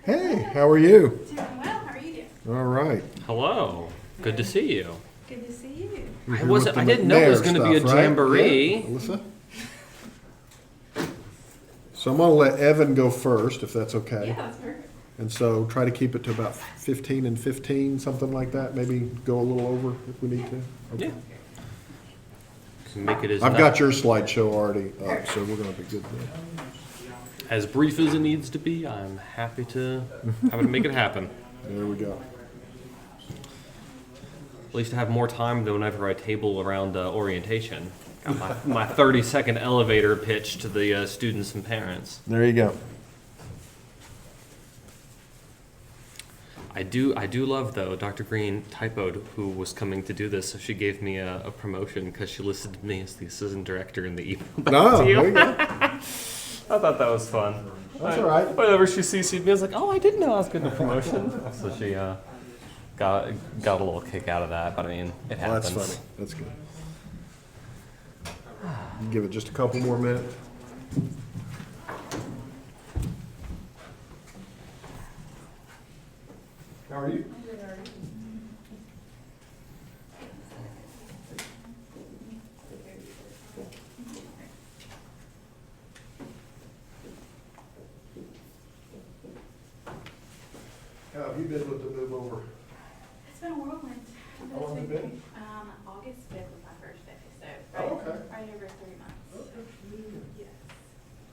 Hey, how are you? Doing well. How are you doing? All right. Hello. Good to see you. Good to see you. You're I here wasn't. with the I didn't know it was McNair going to be a stuff, right? jamboree. Yeah, Alyssa? So I'm going to let Evan go first, if that's okay. Yeah, that's perfect. And so try to keep it to about 15 and 15, something like that. Maybe go a little over if we need to. Okay. Yeah. Make it I've got your slideshow already up, so we're going to be good there. as brief as it needs to be. I'm happy to make it happen. There we go. At least I have more time than whenever I table around orientation. Got my 30-second elevator pitch to the students and parents. There you go. I do love, though, Dr. Green typoed who was coming to do this, so she gave me a promotion because she listed me as the assistant director in the email. No, to you. there you go. I thought that was fun. That's all right. Whenever she CC'd me, I was like, oh, I didn't know I was getting a promotion. So she got a little kick out of that, but I mean, it Well, happens. that's funny. That's good. Give it just a couple more minutes. How are you? How have you been with the move over? It's been a whirlwind. How long has it been? August 5th was my first day, so Oh, okay. right over 3 months. Yes.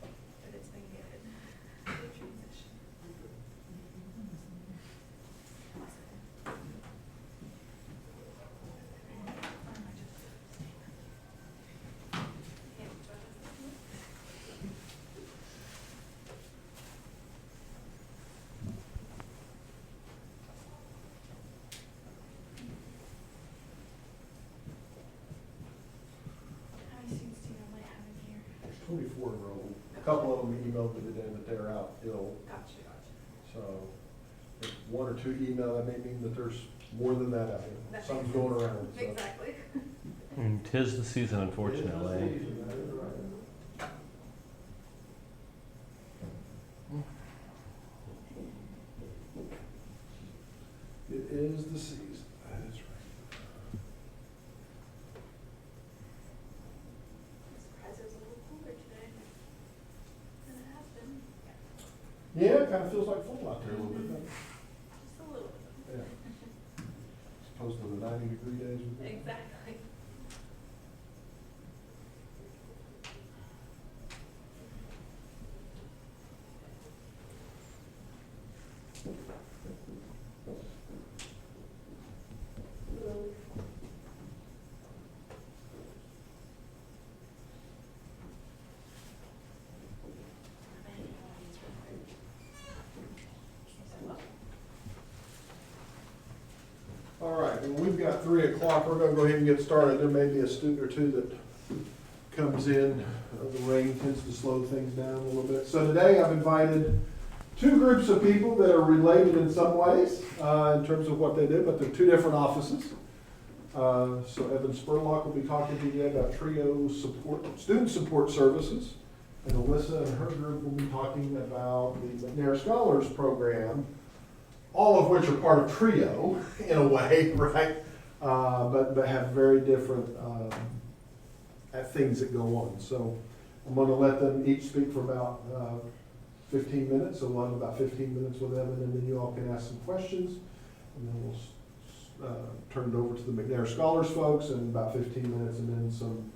But it's been good. Good transition. How many students do you normally have in here? There's 24 enrolled. A couple of them emailed me today that they're out ill. Gotcha. So if one or two email, that may mean that there's more than that out there. Something's going around. So. Exactly. Tis the season, unfortunately. It is the season. That is right. I'm surprised it was a little cooler today than it has been. Yeah, it kind of feels like fall out there a little bit. doesn't it? Just a little bit. Yeah. As opposed to the 90-degree days. we've had. Exactly. All right, and we've got 3 o'clock. We're going to go ahead and get started. There may be a student or two that comes in. The rain tends to slow things down a little bit. So today I've invited 2 groups of people that are related in some ways in terms of what they do, but they're 2 different offices. So Evan Spurlock will be talking to you about TRIO support, student support services. And Alyssa and her group will be talking about the McNair Scholars Program, all of which are part of TRIO in a way, right? But have very different things that go on. So I'm going to let them each speak for about 15 minutes. So we'll have about 15 minutes with Evan, and then you all can ask some questions. And then we'll turn it over to the McNair Scholars folks in about 15 minutes, and then some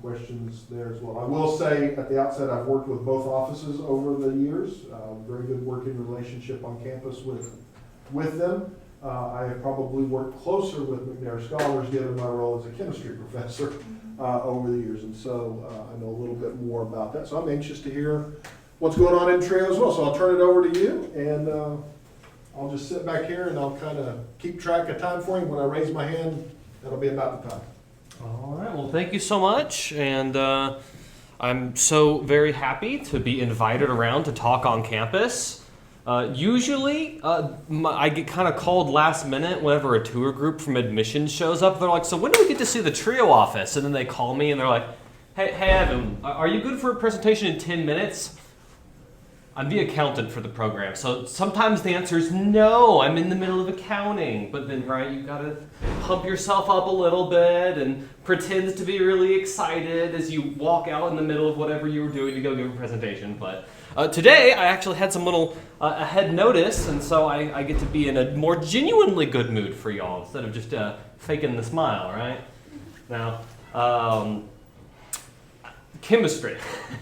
questions there as well. I will say at the outset, I've worked with both offices over the years. Very good working relationship on campus with them. I have probably worked closer with McNair Scholars given my role as a chemistry professor over the years, and so I know a little bit more about that. So I'm anxious to hear what's going on in TRIO as well. So I'll turn it over to you, and I'll just sit back here and I'll kind of keep track of time for you. When I raise my hand, that'll be about the time. All right. Well, thank you so much, and I'm so very happy to be invited around to talk on campus. Usually, I get kind of called last minute whenever a tour group from admissions shows up. They're like, "So when do we get to see the TRIO office?" And then they call me and they're like, "Hey, Evan, are you good for a presentation in 10 minutes?" I'm the accountant for the program. So sometimes the answer is no, I'm in the middle of accounting. But then, right, you gotta pump yourself up a little bit and pretend to be really excited as you walk out in the middle of whatever you were doing to go give a presentation. But today, I actually had some little ahead notice, and so I get to be in a more genuinely good mood for y'all instead of just faking the smile, right? Now, chemistry.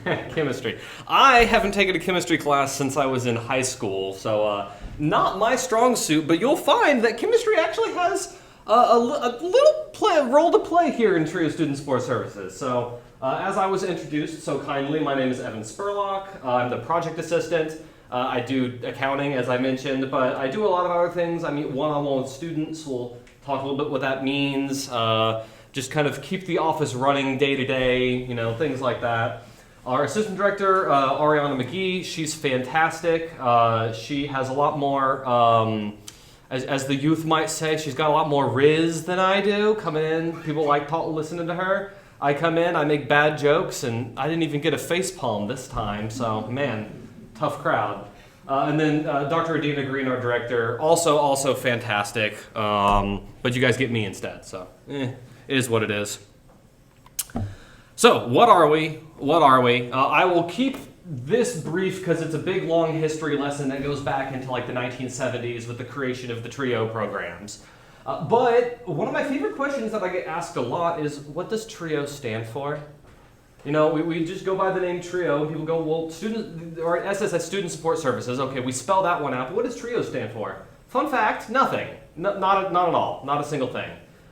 Chemistry. I haven't taken a chemistry class since I was in high school, so not my strong suit, but you'll find that chemistry actually has a little role to play here in TRIO Student Support Services. So, as I was introduced so kindly, my name is Evan Spurlock. I'm the project assistant. I do accounting, as I mentioned, but I do a lot of other things. I meet one-on-one with students. We'll talk a little bit what that means. Just kind of keep the office running day to day, things like that. Our assistant director, Ariana McGee, she's fantastic. She has a lot more, as the youth might say, she's got a lot more riz than I do. Come in, people like listening to her. I come in, I make bad jokes, and I didn't even get a face palm this time, so man, tough crowd. And then Dr. Adina Green, our director, also fantastic, but you guys get me instead, so it is what it is. So, what are we? I will keep this brief because it's a big, long history lesson that goes back into like the 1970s with the creation of the TRIO programs. But one of my favorite questions that I get asked a lot is, what does TRIO stand for? We just go by the name TRIO, and people go, well, SSS Student Support Services. Okay, we spell that one out, but what does TRIO stand for? Fun fact, nothing. Not at all. Not a single thing.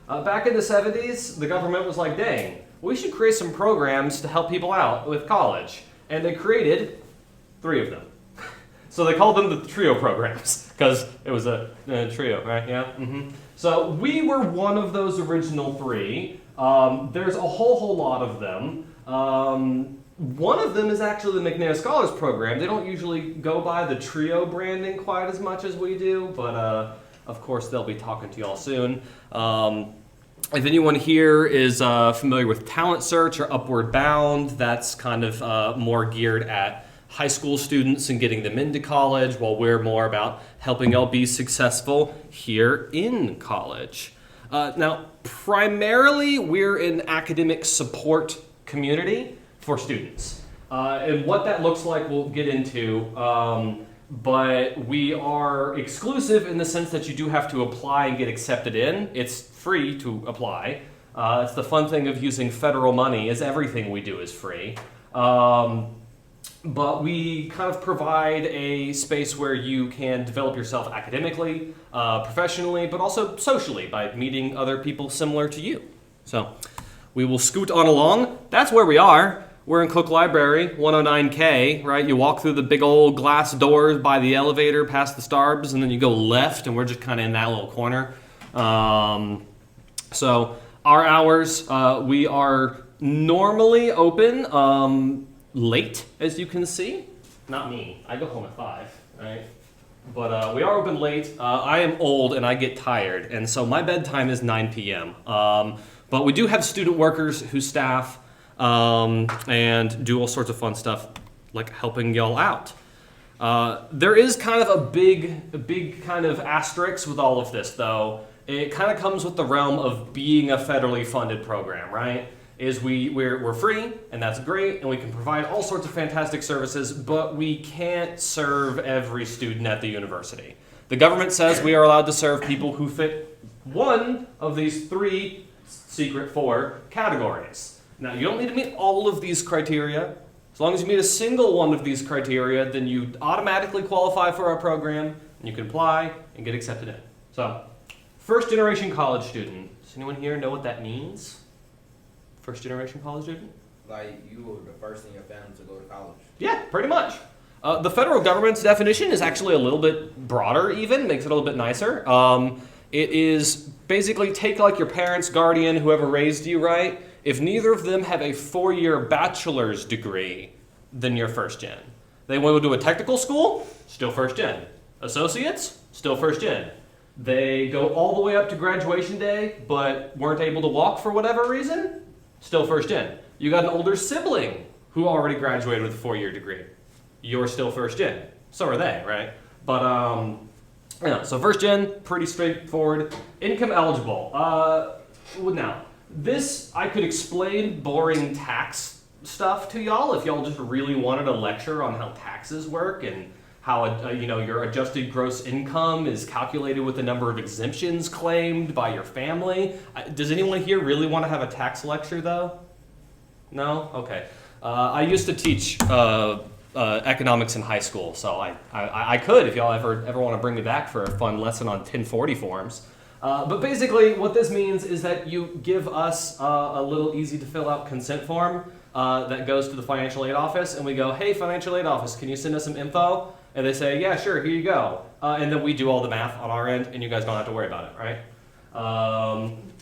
Back in the 70s, the government was like, dang, we should create some programs to help people out with college. And they created 3 of them. So they called them the TRIO programs, because it was a trio, right? Yeah. Mm-hmm. So we were one of those original 3. There's a whole lot of them. One of them is actually the McNair Scholars Program. They don't usually go by the TRIO branding quite as much as we do, but of course they'll be talking to y'all soon. If anyone here is familiar with Talent Search or Upward Bound, that's kind of more geared at high school students and getting them into college, while we're more about helping y'all be successful here in college. Now, primarily, we're an academic support community for students. And what that looks like, we'll get into. But we are exclusive in the sense that you do have to apply and get accepted in. It's free to apply. It's the fun thing of using federal money, is everything we do is free. But we kind of provide a space where you can develop yourself academically, professionally, but also socially by meeting other people similar to you. So we will scoot on along. That's where we are. We're in Cook Library, 109K, right? You walk through the big old glass doors by the elevator past the Starbs, and then you go left, and we're just kind of in that little corner. So our hours, we are normally open late, as you can see. Not me. I go home at 5, right? But we are open late. I am old and I get tired, and so my bedtime is 9 p.m. But we do have student workers who staff and do all sorts of fun stuff, like helping y'all out. There is kind of a big kind of asterisk with all of this, though. It kind of comes with the realm of being a federally funded program, right? Is we're free, and that's great, and we can provide all sorts of fantastic services, but we can't serve every student at the university. The government says we are allowed to serve people who fit one of these 3 secret 4 categories. Now, you don't need to meet all of these criteria. As long as you meet a single one of these criteria, then you automatically qualify for our program, and you can apply and get accepted in. So, first generation college student. Does anyone here know what that means? First generation college student? Like you were the first in your family to go to college? Yeah, pretty much. The federal government's definition is actually a little bit broader even, makes it a little bit nicer. It is basically take like your parents, guardian, whoever raised you, right? If neither of them have a 4-year bachelor's degree, then you're first gen. They want to do a technical school, still first gen. Associates, still first gen. They go all the way up to graduation day, but weren't able to walk for whatever reason, still first gen. You got an older sibling who already graduated with a 4-year degree. you're still first gen. So are they, right? But yeah, so first gen, pretty straightforward. Income eligible. Now, this I could explain boring tax stuff to y'all if y'all just really wanted a lecture on how taxes work and how your adjusted gross income is calculated with the number of exemptions claimed by your family. Does anyone here really want to have a tax lecture though? No? Okay. I used to teach economics in high school, so I could if y'all ever want to bring me back for a fun lesson on 1040 forms. But basically what this means is that you give us a little easy to fill out consent form that goes to the financial aid office, and we go, hey, financial aid office, can you send us some info? And they say, yeah, sure, here you go. And then we do all the math on our end, and you guys don't have to worry about it, right?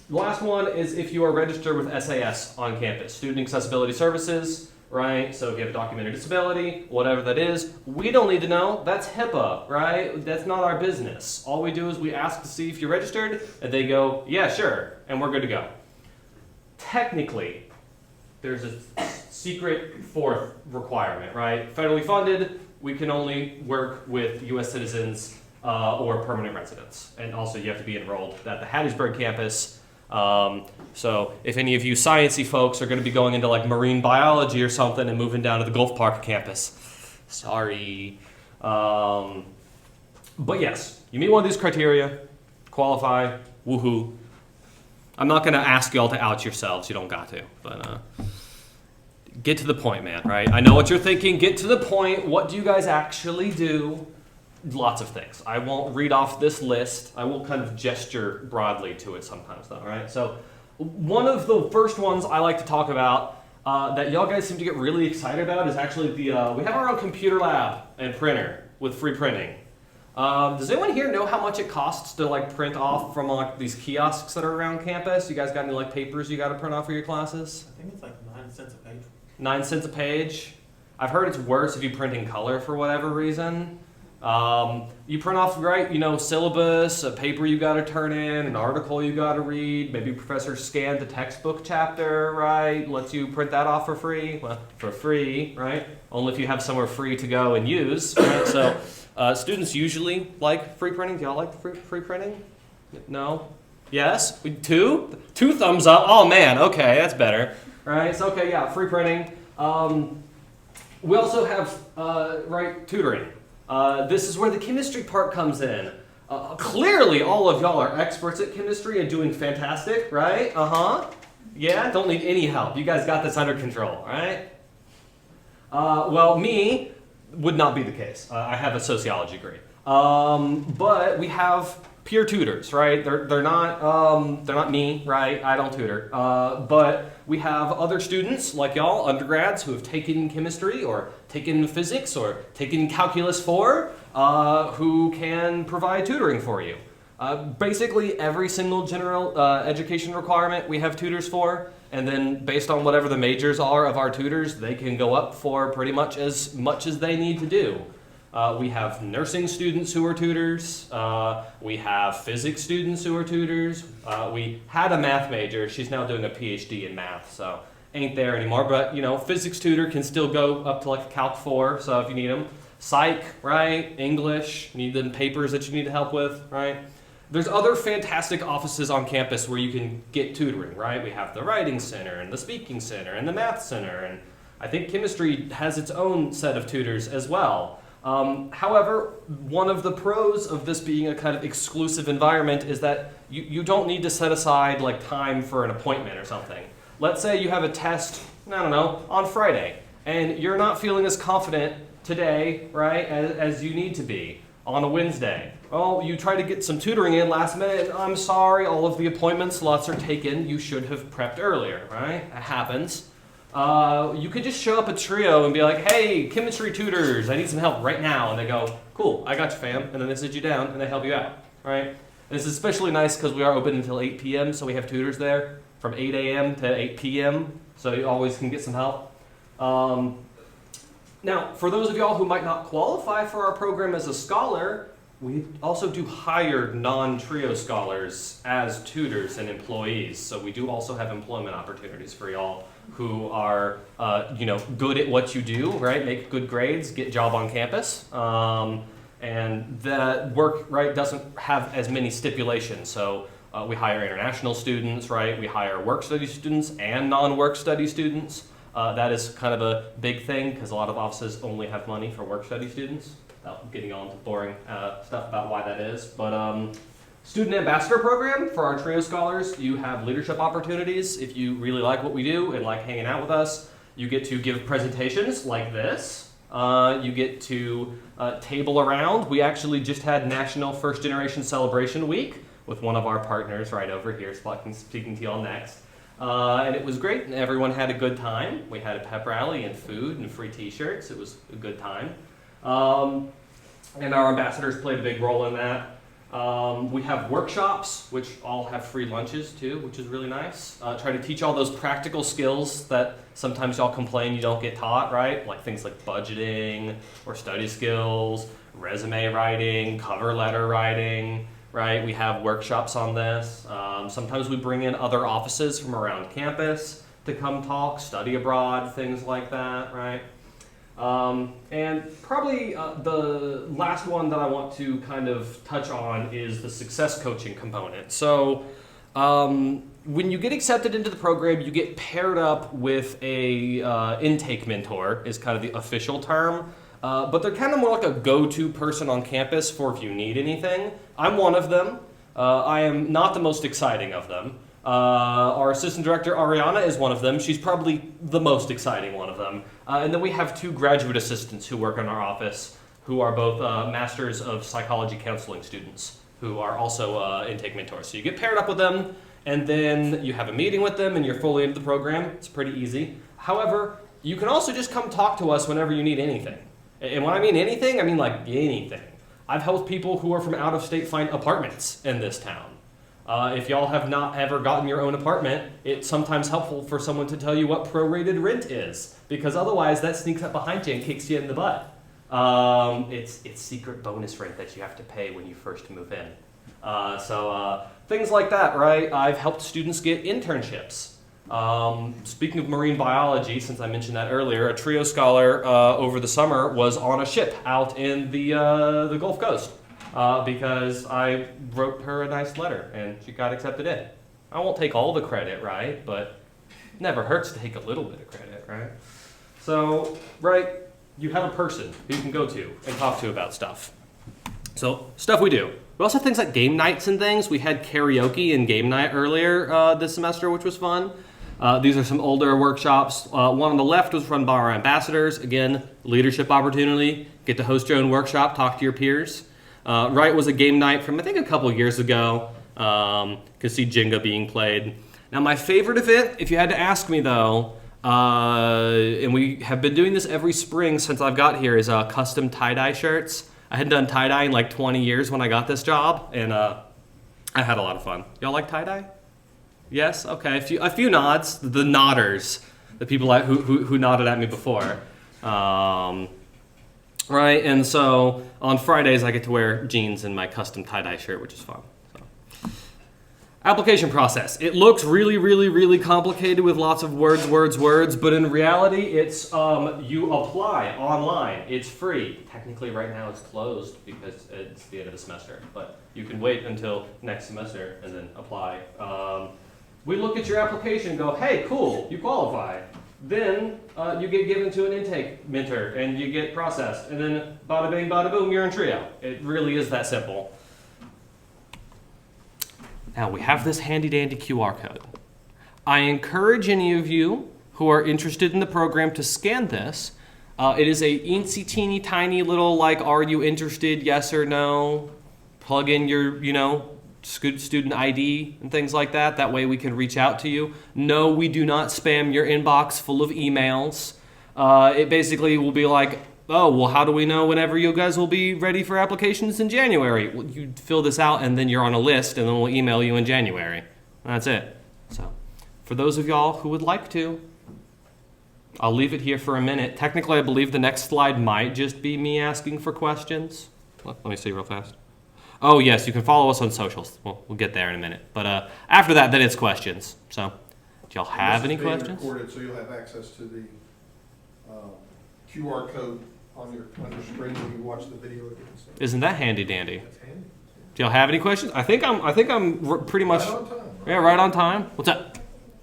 The last one is if you are registered with SAS on campus, Student Accessibility Services, right? So if you have a documented disability, whatever that is, we don't need to know. That's HIPAA, right? That's not our business. All we do is we ask to see if you're registered, and they go, yeah, sure, and we're good to go. Technically, there's a secret fourth requirement, right? Federally funded, we can only work with U.S. citizens or permanent residents. And also you have to be enrolled at the Hattiesburg campus. So if any of you sciencey folks are going to be going into like marine biology or something and moving down to the Gulf Park campus, sorry. But yes, you meet one of these criteria, qualify, woohoo. I'm not going to ask y'all to out yourselves, you don't got to, but get to the point, man, right? I know what you're thinking, get to the point. What do you guys actually do? Lots of things. I won't read off this list. I will kind of gesture broadly to it sometimes though, right? So one of the first ones I like to talk about that y'all guys seem to get really excited about is actually we have our own computer lab and printer with free printing. Does anyone here know how much it costs to like print off from like these kiosks that are around campus? You guys got any like papers you got to print off for your classes? I think it's like 9 cents a page. 9 cents a page. I've heard it's worse if you print in color for whatever reason. You print off, right, syllabus, a paper you got to turn in, an article you got to read, maybe professor scanned the textbook chapter, right, lets you print that off for free. Well, for free, right? Only if you have somewhere free to go and use, right? So students usually like free printing. Do y'all like free printing? No? Yes? Two thumbs up. Oh man, okay, that's better. Right, so okay, yeah, free printing. We also have, tutoring. This is where the chemistry part comes in. Clearly, all of y'all are experts at chemistry and doing fantastic, right? Yeah, don't need any help. You guys got this under control, right? Well, me would not be the case. I have a sociology degree. But we have peer tutors, right? They're not me, right? I don't tutor. But we have other students like y'all, undergrads, who have taken chemistry or taken physics or taken calculus 4, who can provide tutoring for you. Basically, every single general education requirement we have tutors for, and then based on whatever the majors are of our tutors, they can go up for pretty much as they need to do. We have nursing students who are tutors. We have physics students who are tutors. We had a math major. She's now doing a PhD in math, so ain't there anymore. But, physics tutor can still go up to like Calc 4, so if you need them. Psych, right? English, need them papers that you need help with, right? There's other fantastic offices on campus where you can get tutoring, right? We have the writing center and the speaking center and the math center, and I think chemistry has its own set of tutors as well. However, one of the pros of this being a kind of exclusive environment is that you don't need to set aside like time for an appointment or something. Let's say you have a test, on Friday, and you're not feeling as confident today, right, as you need to be on a Wednesday. Well, you try to get some tutoring in last minute, and I'm sorry, all of the appointment slots are taken. You should have prepped earlier, right? That happens. You could just show up at Trio and be like, hey, chemistry tutors, I need some help right now. And they go, cool, I got you, fam. And then they sit you down and they help you out, right? And this is especially nice because we are open until 8 p.m., so we have tutors there from 8 a.m. to 8 p.m., so you always can get some help. Now, for those of y'all who might not qualify for our program as a scholar, we also do hire non-Trio scholars as tutors and employees, so we do also have employment opportunities for y'all who are, good at what you do, right? Make good grades, get a job on campus. And the work, right, doesn't have as many stipulations. So we hire international students, right? We hire work study students and non-work study students. That is kind of a big thing because a lot of offices only have money for work study students. Without getting on to boring stuff about why that is. But student ambassador program for our TRIO scholars, you have leadership opportunities. If you really like what we do and like hanging out with us, you get to give presentations like this. You get to table around. We actually just had National First Generation Celebration Week with one of our partners right over here, speaking to you all next. And it was great, and everyone had a good time. We had a pep rally and food and free t-shirts. It was a good time. And our ambassadors played a big role in that. We have workshops, which all have free lunches too, which is really nice. Try to teach all those practical skills that sometimes y'all complain you don't get taught, right? Like things like budgeting or study skills, resume writing, cover letter writing, right? We have workshops on this. Sometimes we bring in other offices from around campus to come talk, study abroad, things like that, right? And probably the last one that I want to kind of touch on is the success coaching component. So when you get accepted into the program, you get paired up with a intake mentor is kind of the official term. But they're kind of more like a go-to person on campus for if you need anything. I'm one of them. I am not the most exciting of them. Our assistant director, Ariana, is one of them. She's probably the most exciting one of them. And then we have 2 graduate assistants who work in our office who are both Masters of Psychology Counseling students who are also intake mentors. So you get paired up with them, and then you have a meeting with them, and you're fully into the program. It's pretty easy. However, you can also just come talk to us whenever you need anything. And when I mean anything, I mean like anything. I've helped people who are from out of state find apartments in this town. If y'all have not ever gotten your own apartment, it's sometimes helpful for someone to tell you what prorated rent is, because otherwise that sneaks up behind you and kicks you in the butt. It's secret bonus rent that you have to pay when you first move in. So things like that, right? I've helped students get internships. Speaking of marine biology, since I mentioned that earlier, a TRIO scholar over the summer was on a ship out in the Gulf Coast. Because I wrote her a nice letter and she got accepted in. I won't take all the credit, right? But never hurts to take a little bit of credit, right? So, right, you have a person who you can go to and talk to about stuff. So, stuff we do. We also have things like game nights and things. We had karaoke and game night earlier this semester, which was fun. These are some older workshops. One on the left was run by our ambassadors. Again, leadership opportunity. Get to host your own workshop, talk to your peers. Right was a game night from I think a couple years ago. Could see Jenga being played. Now my favorite event, if you had to ask me though, and we have been doing this every spring since I've got here, is custom tie-dye shirts. I hadn't done tie-dye in like 20 years when I got this job, and I had a lot of fun. Y'all like tie-dye? Yes? Okay, a few nods. The nodders, the people who nodded at me before. Right, and so on Fridays I get to wear jeans and my custom tie-dye shirt, which is fun. So. Application process. It looks really, really, really complicated with lots of words, but in reality it's you apply online. It's free. Technically right now it's closed because it's the end of the semester, but you can wait until next semester and then apply. We look at your application and go, hey, cool, you qualify. Then you get given to an intake mentor and you get processed. And then bada bing, bada boom, you're in TRIO. It really is that simple. Now we have this handy dandy QR code. I encourage any of you who are interested in the program to scan this. It is a eensy teeny tiny little like, are you interested, yes or no? Plug in your, student ID and things like that. That way we can reach out to you. No, we do not spam your inbox full of emails. It basically will be like, oh, well, how do we know whenever you guys will be ready for applications in January? Well, you fill this out and then you're on a list and then we'll email you in January. That's it. So for those of y'all who would like to, I'll leave it here for a minute. Technically, I believe the next slide might just be me asking for questions. Let me see real fast. Oh, yes, you can follow us on socials. We'll get there in a minute. But after that, then it's questions. So Do y'all have any This is being questions? recorded, so you'll have access to the QR code on your screen when you watch the video again. So Isn't that handy dandy? that's handy. Do y'all have any questions? I think I'm pretty much Right on time. yeah, right on time. What's up?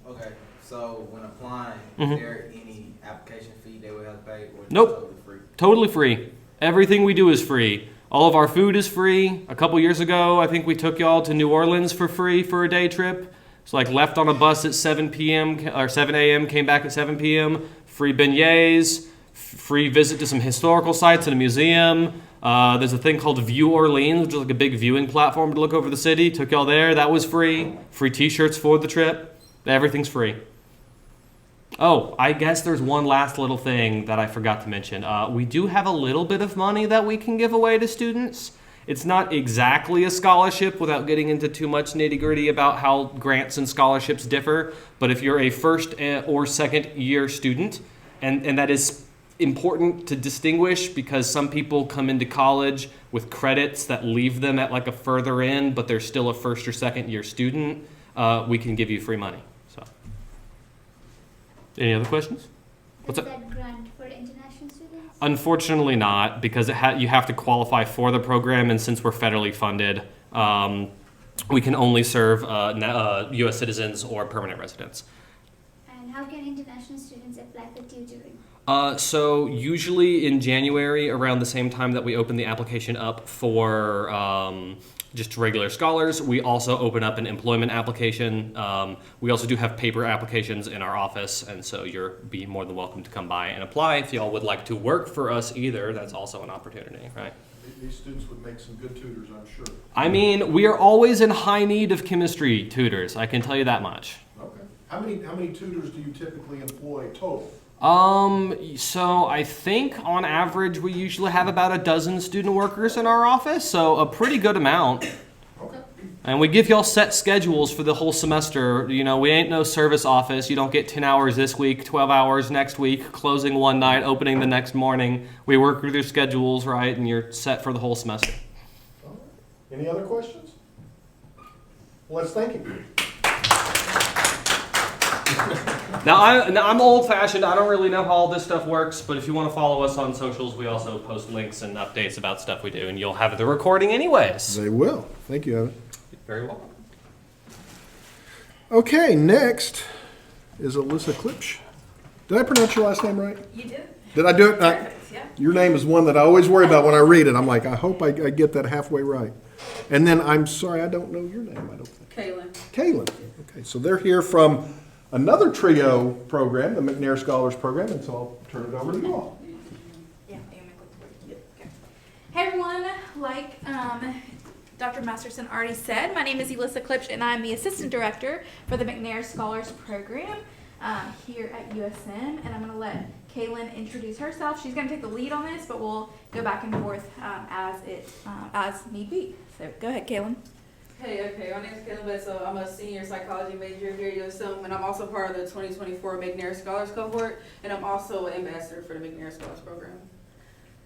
Okay, so when applying, Mhm. is there any application fee they would have to pay, or is it Nope. totally free? Totally free. Everything we do is free. All of our food is free. A couple years ago, I think we took y'all to New Orleans for free for a day trip. It's like left on a bus at 7 p.m. or 7 a.m., came back at 7 p.m. Free beignets, free visit to some historical sites and a museum. There's a thing called View Orleans, which is like a big viewing platform to look over the city. Took y'all there. That was free. Free t-shirts for the trip. Everything's free. Oh, I guess there's one last little thing that I forgot to mention. We do have a little bit of money that we can give away to students. It's not exactly a scholarship without getting into too much nitty-gritty about how grants and scholarships differ. But if you're a first or second year student, and that is important to distinguish because some people come into college with credits that leave them at like a further end, but they're still a first or second year student, we can give you free money. So, any other questions? What's Is up? that grant for international students? Unfortunately not, because you have to qualify for the program, and since we're federally funded, we can only serve U.S. citizens or permanent residents. And how can international students apply for tutoring? So usually in January, around the same time that we open the application up for just regular scholars, we also open up an employment application. We also do have paper applications in our office, and so you're be more than welcome to come by and apply. If y'all would like to work for us either, that's also an opportunity, right? These students would make some good tutors, I'm sure. I mean, we are always in high need of chemistry tutors, I can tell you that much. Okay. How many tutors do you typically employ total? So I think on average we usually have about a dozen student workers in our office, so a pretty good amount. Okay. And we give y'all set schedules for the whole semester. You know, we ain't no service office. You don't get 10 hours this week, 12 hours next week, closing one night, opening the next morning. We work with your schedules, right, and you're set for the whole semester. All right. Any other questions? Well, let's thank you. Now I'm old-fashioned. I don't really know how all this stuff works, but if you want to follow us on socials, we also post links and updates about stuff we do, and you'll have the recording anyways. They will. Thank you, Evan. Very welcome. Okay, next is Alyssa Klipsch. Did I pronounce your last name right? You did? Did I do it? Perfect, yeah. Your name is one that I always worry about when I read it. I'm like, I hope I get that halfway right. And then I'm sorry, I don't know your name, I don't think. Kaylin. Kaylin. Okay, so they're here from another TRIO program, the McNair Scholars Program, and so I'll turn it over to you all. Yeah, okay. Hey everyone, like Dr. Masterson already said, my name is Alyssa Klipsch and I'm the Assistant Director for the McNair Scholars Program here at USM, and I'm going to let Kaylin introduce herself. She's going to take the lead on this, but we'll go back and forth as need be. So go ahead, Kaylin. Hey, okay, my name is Kaylin Bledsoe. I'm a senior psychology major here at USM, and I'm also part of the 2024 McNair Scholars Cohort, and I'm also an ambassador for the McNair Scholars Program.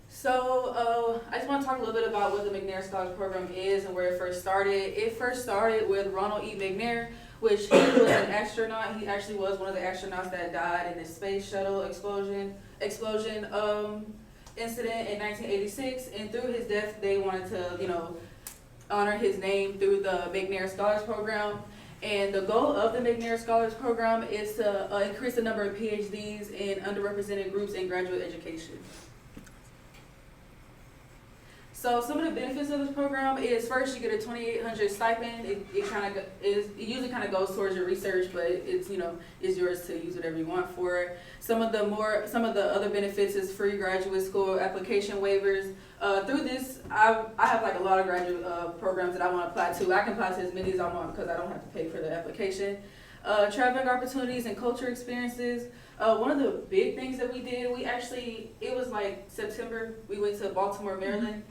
So, I just want to talk a little bit about what the McNair Scholars Program is and where it first started. It first started with Ronald E. McNair, which he was an astronaut. He actually was one of the astronauts that died in the space shuttle explosion incident in 1986, and through his death, they wanted to, honor his name through the McNair Scholars Program. And the goal of the McNair Scholars Program is to increase the number of PhDs in underrepresented groups in graduate education. So some of the benefits of this program is, first, you get a $2,800 stipend. It usually kind of goes towards your research, but it's yours to use whatever you want for it. Some of the other benefits is free graduate school application waivers. Through this, I have like a lot of graduate programs that I want to apply to. I can apply to as many as I want because I don't have to pay for the application. Traveling opportunities and culture experiences. One of the big things that we did, it was like September, we went to Baltimore, Maryland.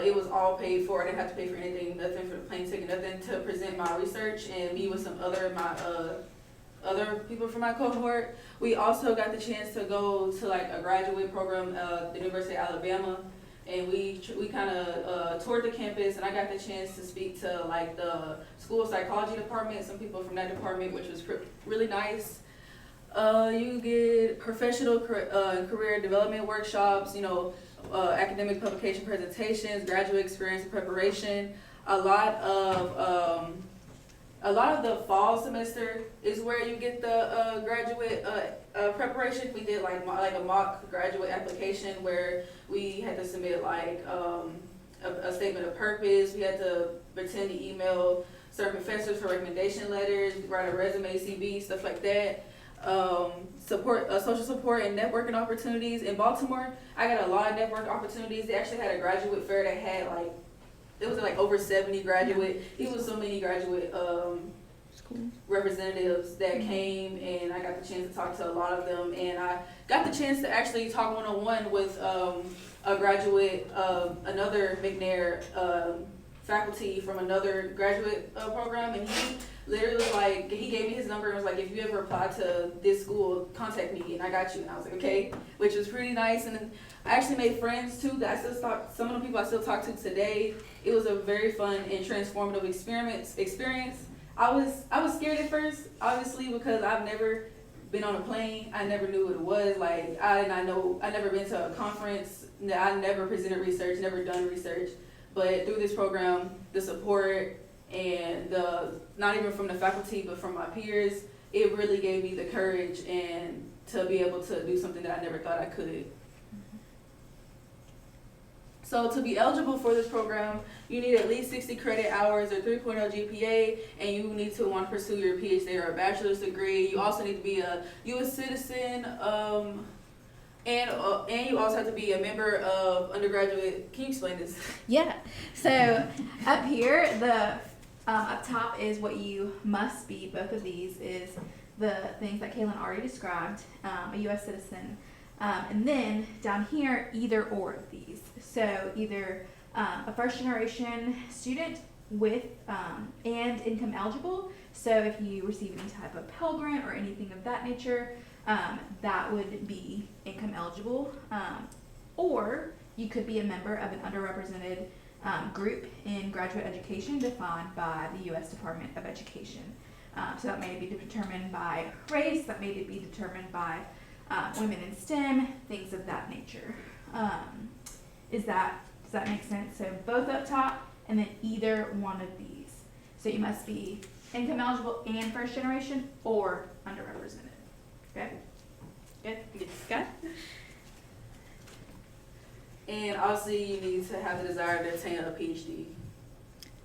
It was all paid for. I didn't have to pay for anything, nothing for the plane ticket, nothing, to present my research and meet with some other people from my cohort. We also got the chance to go to like a graduate program at the University of Alabama. and we kind of toured the campus, and I got the chance to speak to like the school psychology department, some people from that department, which was really nice. You get professional career development workshops, academic publication presentations, graduate experience and preparation. A lot of the fall semester is where you get the graduate preparation. We did like a mock graduate application where we had to submit like a statement of purpose. We had to pretend to email certain professors for recommendation letters, write a resume, CV, stuff like that. Social support and networking opportunities. In Baltimore, I got a lot of network opportunities. They actually had a graduate fair that had it was like over 70 graduate. It was so many graduate representatives that came, and I got the chance to talk to a lot of them, and I got the chance to actually talk one-on-one with a graduate of another McNair faculty from another graduate program, and he literally was like, he gave me his number and was like, if you ever apply to this school, contact me, and I got you. And I was like, okay, which was pretty nice. And then I actually made friends too that I still talk, some of the people I still talk to today. It was a very fun and transformative experience. I was scared at first, obviously, because I've never been on a plane. I never knew what it was. I never been to a conference. I never presented research, never done research. But through this program, the support and not even from the faculty, but from my peers, it really gave me the courage and to be able to do something that I never thought I could. So to be eligible for this program, you need at least 60 credit hours or 3.0 GPA, and you need to want to pursue your PhD or a bachelor's degree. You also need to be a U.S. citizen, and you also have to be a member of undergraduate. Can you explain this? Yeah. So up here, up top is what you must be. Both of these is the things that Kaylin already described, a U.S. citizen. And then down here, either or of these. So either a first generation student with and income eligible. So if you receive any type of Pell Grant or anything of that nature, that would be income eligible. Or you could be a member of an underrepresented group in graduate education defined by the U.S. Department of Education. So that may be determined by race, that may be determined by women in STEM, things of that nature. Does that make sense? So both up top, and then either one of these. So you must be income eligible and first generation, or underrepresented. Okay? Good? Good? And obviously, you need to have the desire to attain a PhD.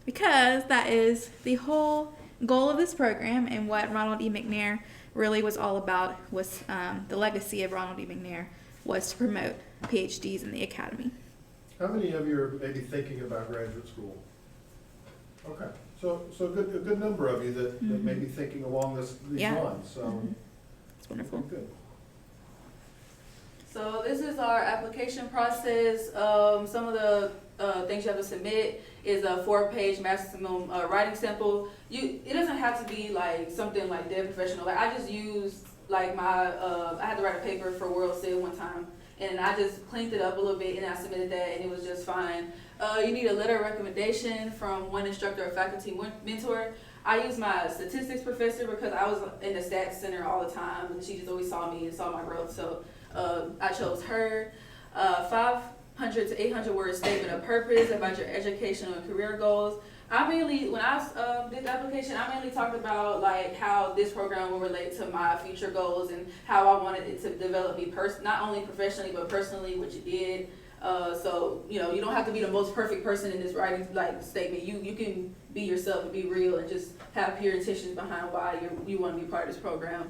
Because that is the whole goal of this program, and what Ronald E. McNair really was all about, was the legacy of Ronald E. McNair was to promote PhDs in the academy. How many of you are maybe thinking about graduate school? Okay, so a good number of you that may be thinking along these Yeah. lines, so. It's wonderful. Good. So this is our application process. Some of the things you have to submit is a 4-page maximum writing sample. It doesn't have to be like something like dead professional. Like I just used like I had to write a paper for World Sid one time, and I just cleaned it up a little bit and I submitted that, and it was just fine. You need a letter of recommendation from one instructor or faculty mentor. I used my statistics professor because I was in the stats center all the time, and she just always saw me and saw my growth. So I chose her. 500 to 800 word statement of purpose about your educational and career goals. When I did the application, I mainly talked about like how this program will relate to my future goals and how I wanted it to develop me not only professionally but personally, which it did. So you don't have to be the most perfect person in this writing statement. You can be yourself and be real and just have pure intentions behind why you want to be part of this program.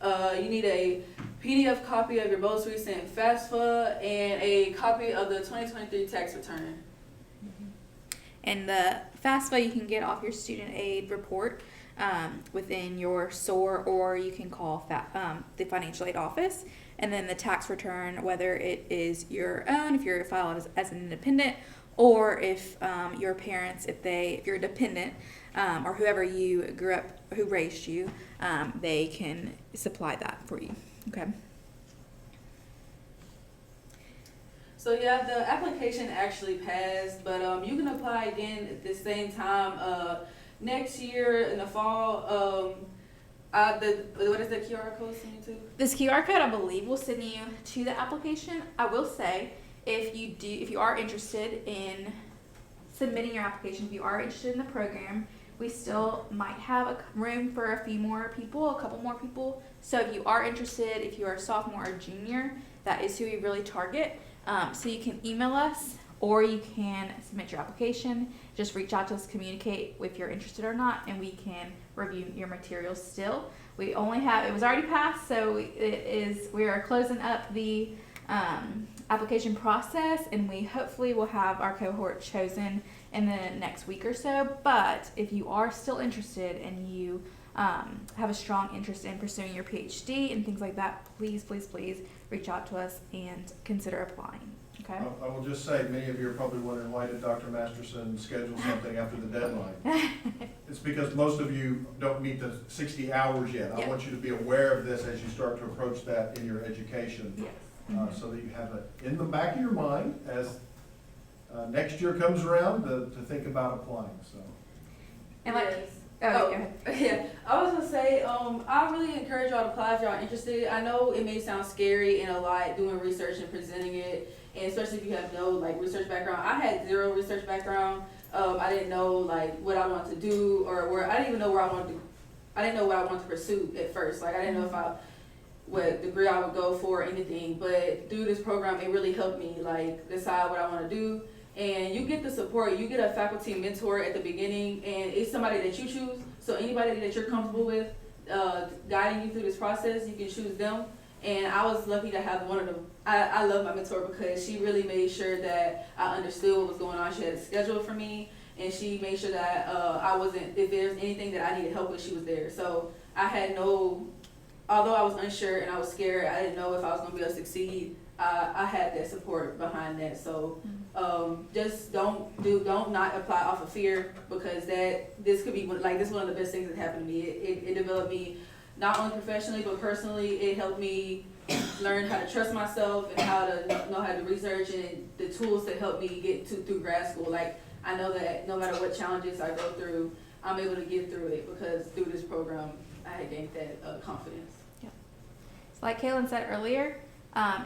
You need a PDF copy of your most recent FAFSA and a copy of the 2023 tax return. And the FAFSA you can get off your student aid report within your SOAR, or you can call the financial aid office. And then the tax return, whether it is your own, if you're filed as an independent, or if your parents, if you're a dependent, or whoever you grew up, who raised you, they can supply that for you. Okay. So So yeah, the application actually passed, but you can apply again at the same time next year in the fall. What is the QR code send you to? This QR code, I believe, will send you to the application. I will say, if you are interested in submitting your application, if you are interested in the program, we still might have a room for a couple more people. So if you are interested, if you are a sophomore or junior, that is who we really target. So you can email us or you can submit your application. Just reach out to us, communicate if you're interested or not, and we can review your materials still. It was already passed, so we are closing up the application process, and we hopefully will have our cohort chosen in the next week or so. But if you are still interested and you have a strong interest in pursuing your PhD and things like that, please reach out to us and consider applying. Okay. I will just say, many of you are probably wondering, why did Dr. Masterson schedule something after the deadline? It's because most of you don't meet the 60 hours yet. I Yeah. want you to be aware of this as you start to approach that in your education. Yes. So that you have it in the back of your mind as next year comes around to think about applying, so. And like, Yes. go ahead. Yeah, I was gonna say, I really encourage y'all to apply if y'all interested. I know it may sound scary and a lot doing research and presenting it, and especially if you have no like research background. I had zero research background. I didn't know like what I wanted to do or I didn't even know I didn't know what I wanted to pursue at first. Like I didn't know what degree I would go for or anything. But through this program, it really helped me like decide what I want to do. And you get the support. You get a faculty mentor at the beginning, and it's somebody that you choose. So anybody that you're comfortable with guiding you through this process, you can choose them. And I was lucky to have one of them. I love my mentor because she really made sure that I understood what was going on. She had a schedule for me, and she made sure that if there's anything that I needed help with, she was there. So I had although I was unsure and I was scared, I didn't know if I was going to be able to succeed. I had that support behind that. So just don't not apply off of fear, because this could be one of the best things that happened to me. It developed me not only professionally but personally. It helped me learn how to trust myself and how to know how to research and the tools to help me get through grad school. Like I know that no matter what challenges I go through, I'm able to get through it because through this program I had gained that confidence. So like Kaylin said earlier,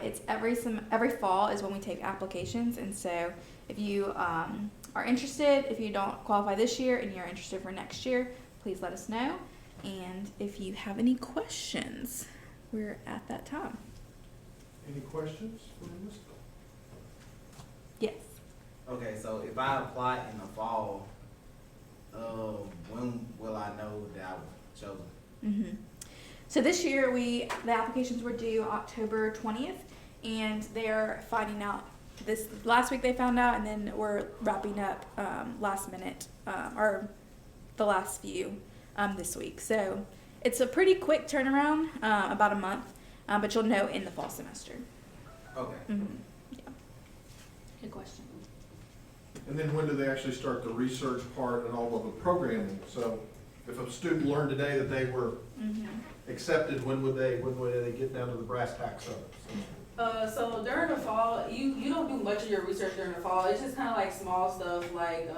it's every fall is when we take applications, and so if you are interested, if you don't qualify this year and you're interested for next year, please let us know. And if you have any questions, we're at that time. Any questions for Ms. Yes. Okay, so if I apply in the fall, when will I know that I was chosen? Mm-hmm. So this year the applications were due October 20th, and they're finding out this last week they found out, and then we're wrapping up last minute or the last few this week. So it's a pretty quick turnaround, about a month, but you'll know in the fall semester. Okay. Mm-hmm. Yeah. Good question. And then when do they actually start the research part and all of the programming? So if a student learned today that they were accepted, when would they get down to the brass tacks of it? So during the fall, you don't do much of your research during the fall. It's just kind of like small stuff, like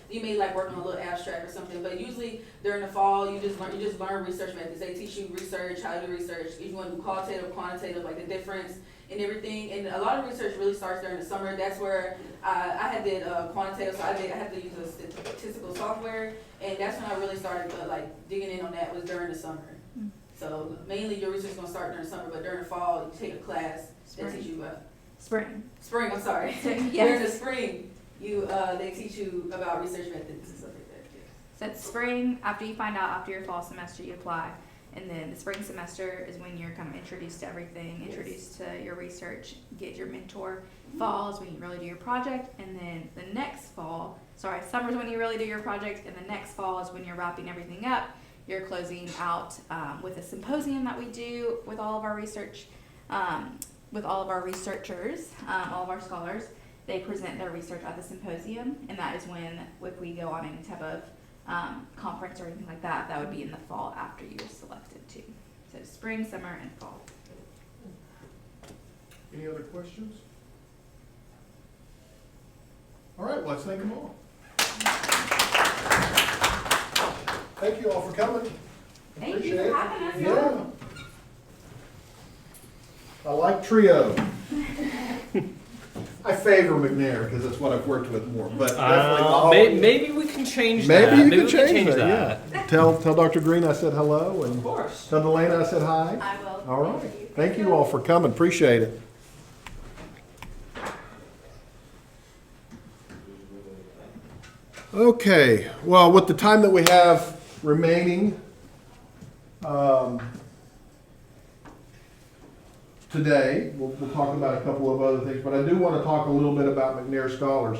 you may like work on a little abstract or something. But usually during the fall, you just learn research methods. They teach you research, how to do research. If you want to do qualitative, quantitative, like the difference and everything. And a lot of research really starts during the summer. That's where I did quantitative, so I had to use a statistical software, and that's when I really started digging in on that was during the summer. So mainly your research is going to start during the summer, but during the fall, you take a class that teach you about Spring. I'm sorry. Yes. During the spring, they teach you about research methods and stuff like that. Yeah. So it's spring, after you find out after your fall semester, you apply. And then the spring semester is when you're kind of introduced to everything, introduced to your research, get your mentor. Fall is when you really do your project. And then the next fall, summer is when you really do your project. And the next fall is when you're wrapping everything up. You're closing out with a symposium that we do with all of our research, with all of our researchers, all of our scholars. They present their research at the symposium, and that is when, if we go on any type of conference or anything like that, that would be in the fall after you were selected too. So spring, summer, and fall. Any other questions? right, let's thank them all. Thank you all for coming. Thank you Appreciate for it. having us. Yeah. I like trio. I favor McNair because that's what I've worked with more, but definitely not. Maybe we can change that. Maybe you we can change that, yeah. Tell Dr. Green I said hello, Of and course. tell Delana I said hi. I will. All right. Thank you all for coming. Appreciate it. Okay, well, with the time that we have remaining today, we'll talk about a couple of other things, but I do want to talk a little bit about McNair Scholars.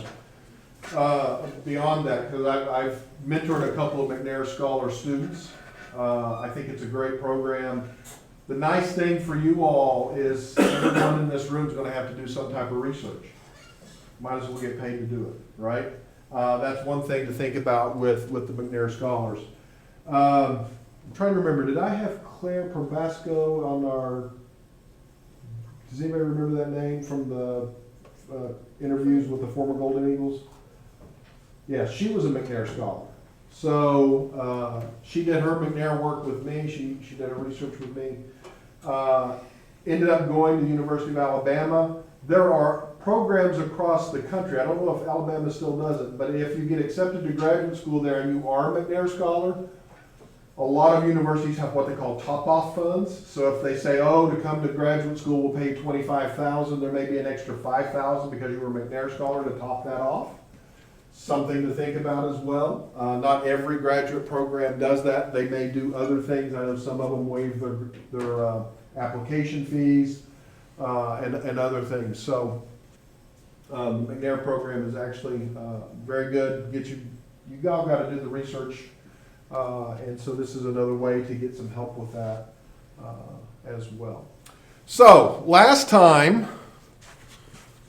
Beyond that, because I've mentored a couple of McNair Scholar students. I think it's a great program. The nice thing for you all is everyone in this room is going to have to do some type of research. Might as well get paid to do it, right? That's one thing to think about with the McNair Scholars. I'm trying to remember, did I have Claire Probasco on our, does anybody remember that name from the interviews with the former Golden Eagles? Yeah, she was a McNair Scholar. So she did her McNair work with me. She did her research with me. Ended up going to the University of Alabama. There are programs across the country. I don't know if Alabama still does it, but if you get accepted to graduate school there and you are a McNair Scholar, a lot of universities have what they call top-off funds. So if they say, oh, to come to graduate school, we'll pay $25,000, there may be an extra $5,000 because you were a McNair Scholar to top that off. Something to think about as well. Not every graduate program does that. They may do other things. I know some of them waive their application fees and other things. So McNair program is actually very good. You all got to do the research, and so this is another way to get some help with that as well. So last time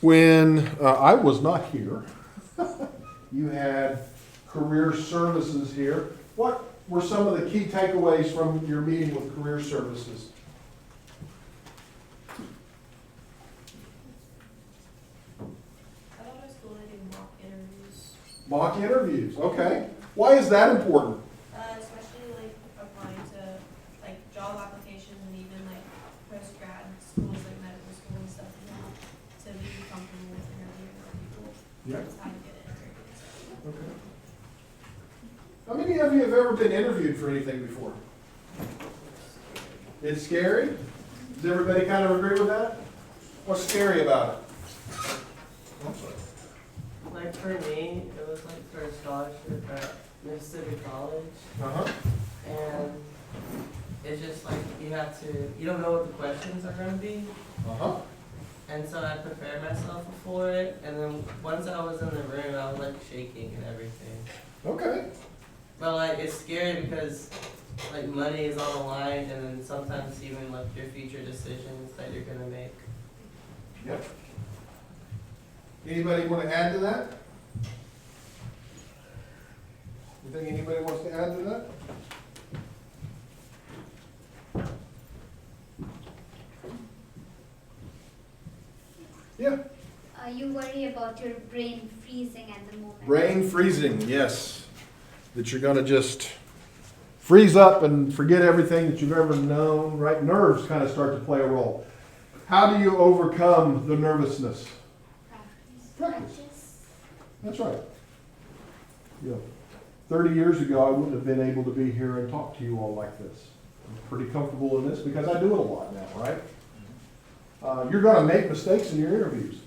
when I was not here, you had career services here. What were some of the key takeaways from your meeting with career services? I thought it was cool they do mock interviews, Mock interviews, okay. Why is that important? especially like applying to like job applications and even like post-grad schools like medical school and stuff like that, to be comfortable with interviewing other people. Yeah. That's how you get an interview and stuff. Okay. How many of you have ever been interviewed for anything before? It's scary? Does everybody kind of agree with that? What's scary about it? Like for me, it was like for a scholarship at Mississippi College, Uh-huh. and it's just like you don't know what the questions are gonna be, Uh-huh. and so I prepared myself for it, and then once I was in the room, I was like shaking and everything. Okay. But like it's scary because like money is on the line, and then sometimes even like your future decisions that you're gonna make. Yep. Anybody want to add to that? You think anybody wants to add to that? Yeah. You worry about your brain freezing at the moment. Brain freezing, yes. That you're going to just freeze up and forget everything that you've ever known, right? Nerves kind of start to play a role. How do you overcome the nervousness? Practice. That's right. Yeah. 30 years ago, I wouldn't have been able to be here and talk to you all like this. I'm pretty comfortable in this because I do it a lot now, right? You're going to make mistakes in your interviews.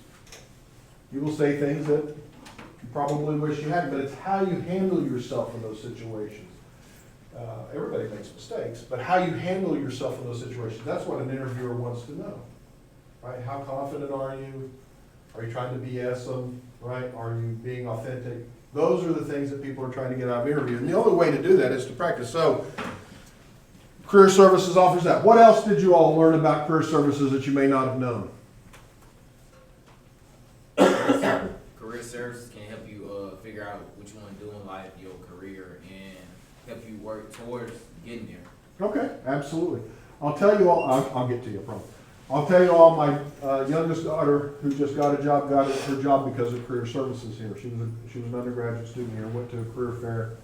You will say things that you probably wish you hadn't, but it's how you handle yourself in those situations. Everybody makes mistakes, but how you handle yourself in those situations, that's what an interviewer wants to know, right? How confident are you? Are you trying to BS them, right? Are you being authentic? Those are the things that people are trying to get out of interviews. And the only way to do that is to practice. So, career services offers that. What else did you all learn about career services that you may not have known? Career services can help you figure out what you want to do in life, your career, and help you work towards getting there. Okay, absolutely. I'll tell you all, I'll get to you, I promise. I'll tell you all, my youngest daughter, who just got a job, got her job because of career services here. She was an undergraduate student here, went to a career fair,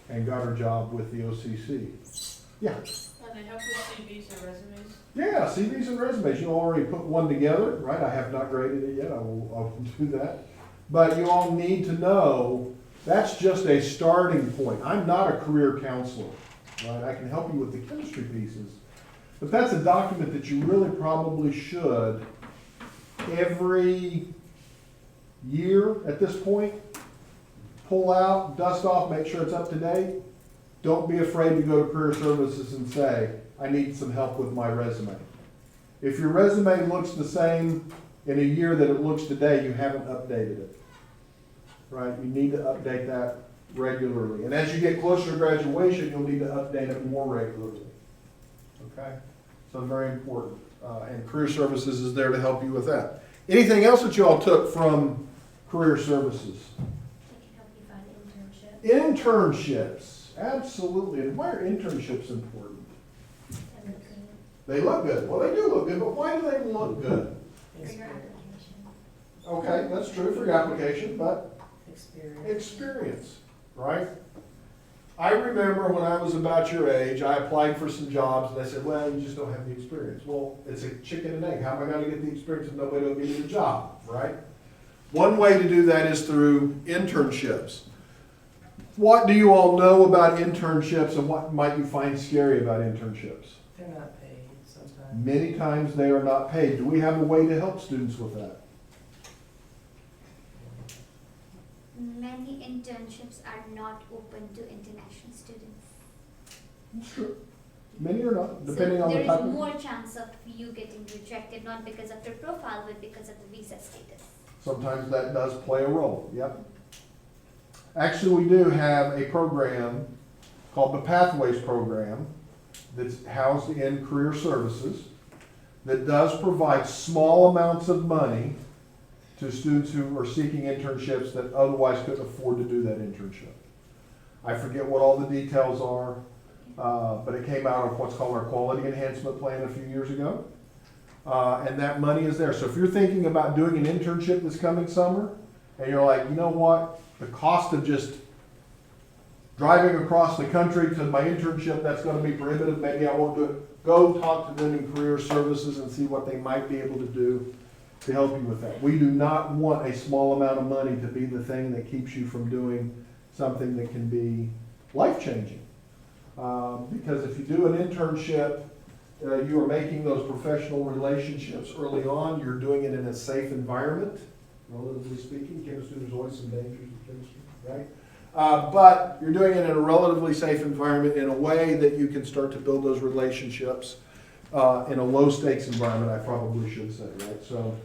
and got her job with the OCC. Yeah. And they help with CVs and resumes. Yeah, CVs and resumes. You already put one together, right? I have not graded it yet. I will do that. But you all need to know that's just a starting point. I'm not a career counselor, right? I can help you with the chemistry pieces. But that's a document that you really probably should, every year at this point, pull out, dust off, make sure it's up to date. Don't be afraid to go to career services and say, I need some help with my resume. If your resume looks the same in a year that it looks today, you haven't updated it. Right? You need to update that regularly. And as you get closer to graduation, you'll need to update it more regularly. Okay? So very important. And career services is there to help you with that. Anything else that you all took from career services? They can help you find internships. Internships. Absolutely. And why are internships important? And the clean They look good. Well, they do look good, but why do they look good? for your application. Okay, that's true for your application, but Experience. experience, right? I remember when I was about your age, I applied for some jobs and they said, well, you just don't have the experience. Well, it's a chicken and egg. How am I gonna get the experience if nobody will give me the job, right? One way to do that is through internships. What do you all know about internships and what might you find scary about internships? They're not paid sometimes. Many times they are not paid. Do we have a way to help students with that? Many internships are not open to international students. Sure. Many are not, depending on the type So there of. is more chance of you getting rejected, not because of your profile, but because of the visa status. Sometimes that does play a role, yep. Actually, we do have a program called the Pathways Program that's housed in career services that does provide small amounts of money to students who are seeking internships that otherwise couldn't afford to do that internship. I forget what all the details are, but it came out of what's called our Quality Enhancement Plan a few years ago. And that money is there. So if you're thinking about doing an internship this coming summer, and you're like, you know what, the cost of just driving across the country to my internship, that's gonna be prohibitive, maybe I won't do it. Go talk to them in career services and see what they might be able to do to help you with that. We do not want a small amount of money to be the thing that keeps you from doing something that can be life-changing. Because if you do an internship, you are making those professional relationships early on. You're doing it in a safe environment, relatively speaking. Chemistry, there's always some dangers in chemistry, right? But you're doing it in a relatively safe environment in a way that you can start to build those relationships in a low-stakes environment, I probably should say, right? So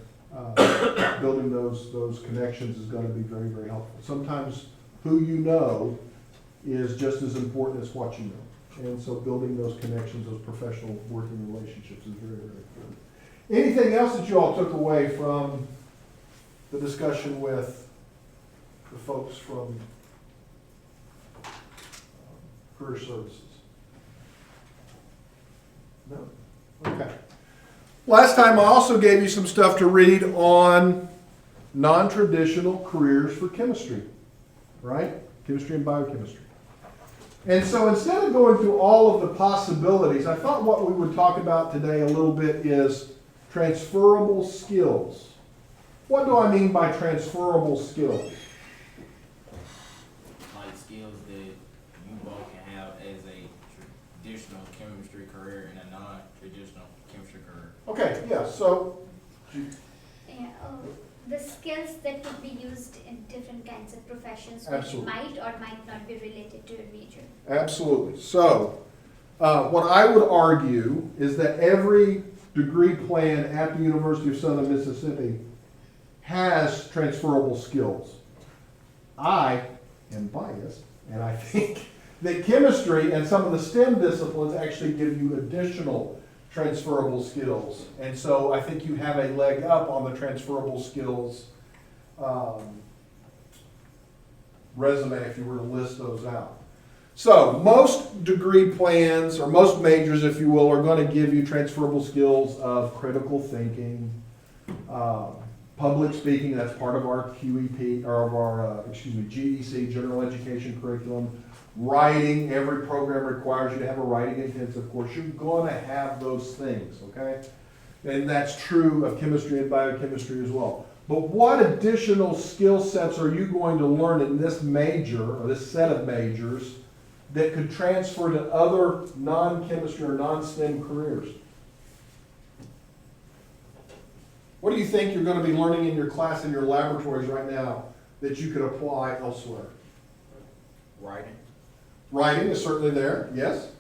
building those connections is going to be very, very helpful. Sometimes who you know is just as important as what you know. And so building those connections, those professional working relationships is very, very important. Anything else that you all took away from the discussion with the folks from career services? No? Okay. Last time I also gave you some stuff to read on non-traditional careers for chemistry, right? Chemistry and biochemistry. And so instead of going through all of the possibilities, I thought what we would talk about today a little bit is transferable skills. What do I mean by transferable skills? Like skills that you both can have as a traditional chemistry career and a non-traditional chemistry career. Okay, yeah, so, Yeah, the skills that could be used in different kinds of professions, which Absolutely. might or might not be related to a major. absolutely. So, what I would argue is that every degree plan at the University of Southern Mississippi has transferable skills. I am biased, and I think that chemistry and some of the STEM disciplines actually give you additional transferable skills. And so I think you have a leg up on the transferable skills resume if you were to list those out. So most degree plans, or most majors, if you will, are going to give you transferable skills of critical thinking, public speaking. That's part of our QEP, or of our, GEC, General Education Curriculum. Writing, every program requires you to have a writing intensive course. You're going to have those things, okay? And that's true of chemistry and biochemistry as well. But what additional skill sets are you going to learn in this major, or this set of majors, that could transfer to other non-chemistry or non-STEM careers? What do you think you're going to be learning in your class, in your laboratories right now, that you could apply elsewhere? Writing. Writing is certainly there, yes.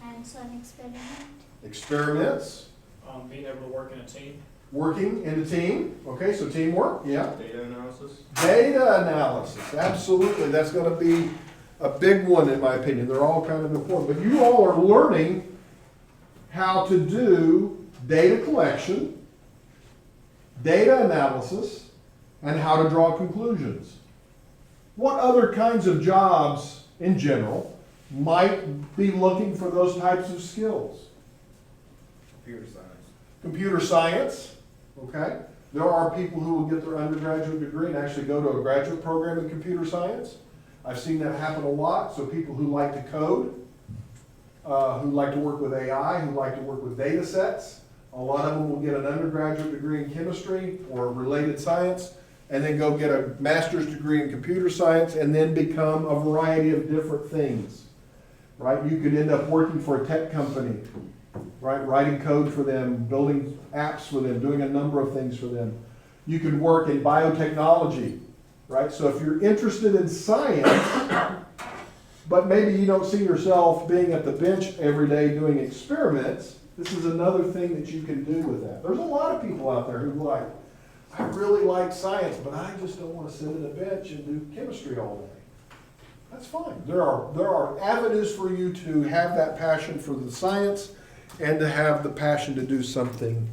Hands-on experiment. Experiments, Being able to work in a team. working in a team, okay, so teamwork, yeah. Data analysis. Data analysis, absolutely, that's gonna be a big one in my opinion. They're all kind of important, but you all are learning how to do data collection, data analysis, and how to draw conclusions. What other kinds of jobs in general might be looking for those types of skills? Computer science. Computer science, okay? There are people who will get their undergraduate degree and actually go to a graduate program in computer science. I've seen that happen a lot. So people who like to code, who like to work with AI, who like to work with data sets, a lot of them will get an undergraduate degree in chemistry or related science, and then go get a master's degree in computer science, and then become a variety of different things, right? You could end up working for a tech company, right? Writing code for them, building apps for them, doing a number of things for them. You could work in biotechnology, right? So if you're interested in science, but maybe you don't see yourself being at the bench every day doing experiments, this is another thing that you can do with that. There's a lot of people out there who like, I really like science, but I just don't want to sit at a bench and do chemistry all day. That's fine. There are avenues for you to have that passion for the science and to have the passion to do something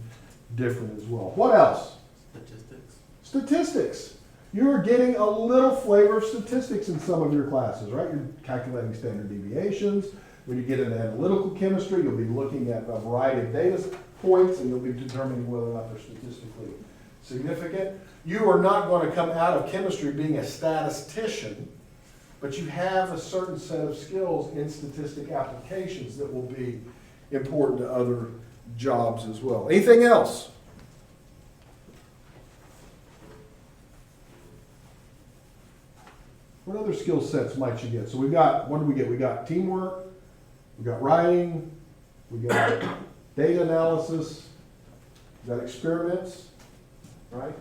different as well. What else? Statistics. Statistics. You're getting a little flavor of statistics in some of your classes, right? You're calculating standard deviations. When you get into analytical chemistry, you'll be looking at a variety of data points, and you'll be determining whether or not they're statistically significant. You are not going to come out of chemistry being a statistician, but you have a certain set of skills in statistic applications that will be important to other jobs as well. Anything else? What other skill sets might you get? So we've got, what do we get? We got teamwork, we got writing, we got data analysis, we got experiments, right?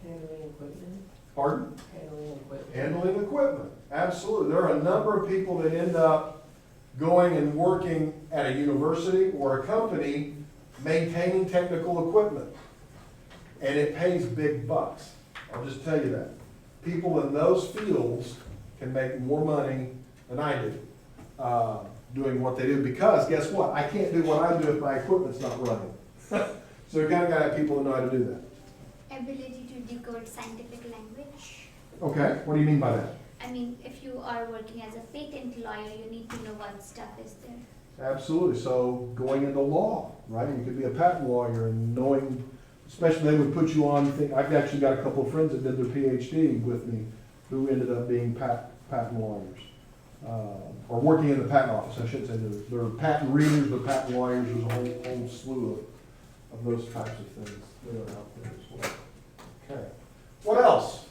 Handling equipment. Pardon? Handling equipment. Handling equipment, absolutely. There are a number of people that end up going and working at a university or a company maintaining technical equipment. And it pays big bucks. I'll just tell you that. People in those fields can make more money than I do doing what they do, because guess what? I can't do what I do if my equipment's not running. So you kind of got to have people who know how to do that. Ability to decode scientific language. Okay, what do you mean by that? I mean, if you are working as a patent lawyer, you need to know what stuff is there. Absolutely. So going into law, right? You could be a patent lawyer and knowing, especially they would put you on. I've actually got a couple of friends that did their PhD with me who ended up being patent lawyers. Or working in the patent office, I should say. They're patent readers, but patent lawyers. There's a whole slew of those types of things that are out there as well. Okay. What else?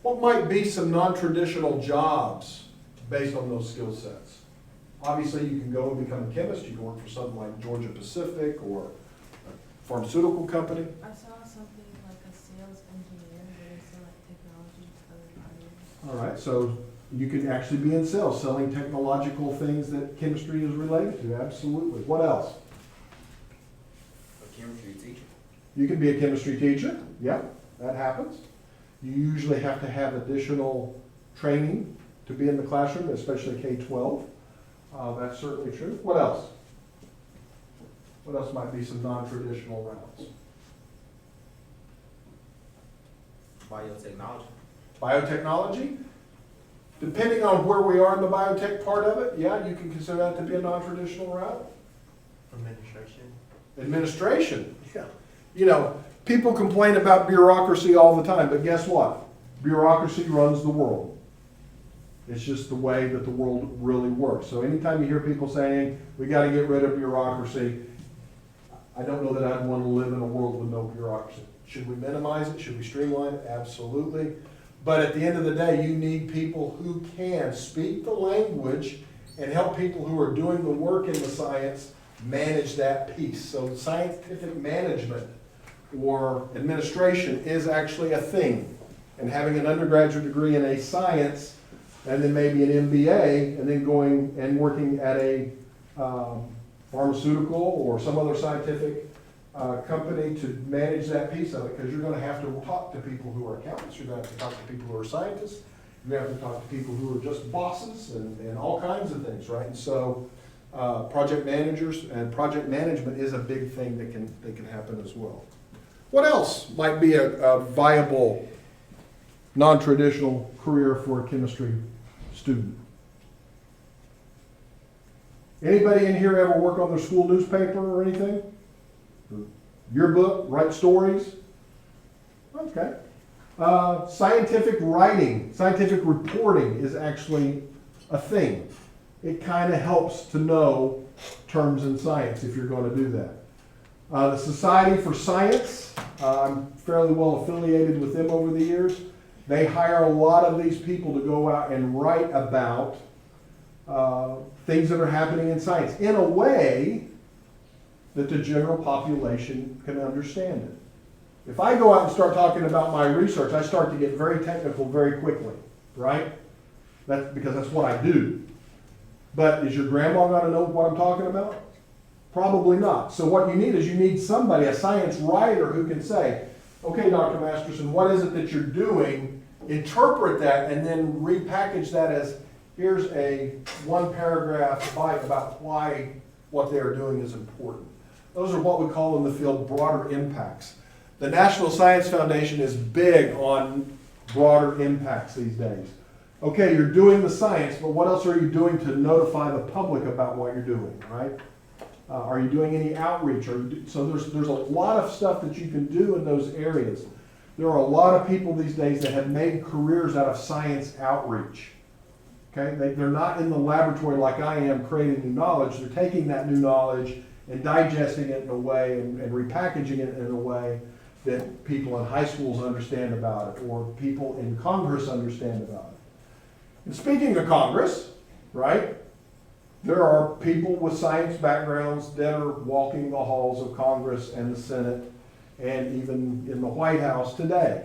What might be some non-traditional jobs based on those skill sets? Obviously, you can go and become a chemist. You can work for something like Georgia Pacific or a pharmaceutical company. I saw something like a sales engineer where they sell like technology to other companies. All right, so you can actually be in sales, selling technological things that chemistry is related to, absolutely. What else? A chemistry teacher. You can be a chemistry teacher, yeah, that happens. You usually have to have additional training to be in the classroom, especially K-12. That's certainly true. What else? What else might be some non-traditional routes? Biotechnology. Biotechnology? Depending on where we are in the biotech part of it, yeah, you can consider that to be a non-traditional route. Administration. Administration, yeah. You know, people complain about bureaucracy all the time, but guess what? Bureaucracy runs the world. It's just the way that the world really works. So anytime you hear people saying, we gotta get rid of bureaucracy, I don't know that I'd want to live in a world with no bureaucracy. Should we minimize it? Should we streamline it? Absolutely. But at the end of the day, you need people who can speak the language and help people who are doing the work in the science manage that piece. So scientific management or administration is actually a thing. And having an undergraduate degree in a science and then maybe an MBA and then going and working at a pharmaceutical or some other scientific company to manage that piece of it, because you're going to have to talk to people who are accountants, you're going to have to talk to people who are scientists, you're going to have to talk to people who are just bosses and all kinds of things, right? And so project managers and project management is a big thing that can happen as well. What else might be a viable non-traditional career for a chemistry student? Anybody in here ever work on their school newspaper or anything? Yearbook, write stories? Okay. Scientific writing, scientific reporting is actually a thing. It kind of helps to know terms in science if you're going to do that. The Society for Science, I'm fairly well affiliated with them over the years. They hire a lot of these people to go out and write about things that are happening in science in a way that the general population can understand it. If I go out and start talking about my research, I start to get very technical very quickly, right? That's because that's what I do. But is your grandma going to know what I'm talking about? Probably not. So what you need is you need somebody, a science writer, who can say, okay, Dr. Masterson, what is it that you're doing? Interpret that and then repackage that as, here's a one paragraph bite about why what they are doing is important. Those are what we call in the field broader impacts. The National Science Foundation is big on broader impacts these days. Okay, you're doing the science, but what else are you doing to notify the public about what you're doing, right? Are you doing any outreach? So there's a lot of stuff that you can do in those areas. There are a lot of people these days that have made careers out of science outreach. Okay, they're not in the laboratory like I am creating new knowledge. They're taking that new knowledge and digesting it in a way and repackaging it in a way that people in high schools understand about it or people in Congress understand about it. And speaking of Congress, right, there are people with science backgrounds that are walking the halls of Congress and the Senate and even in the White House today.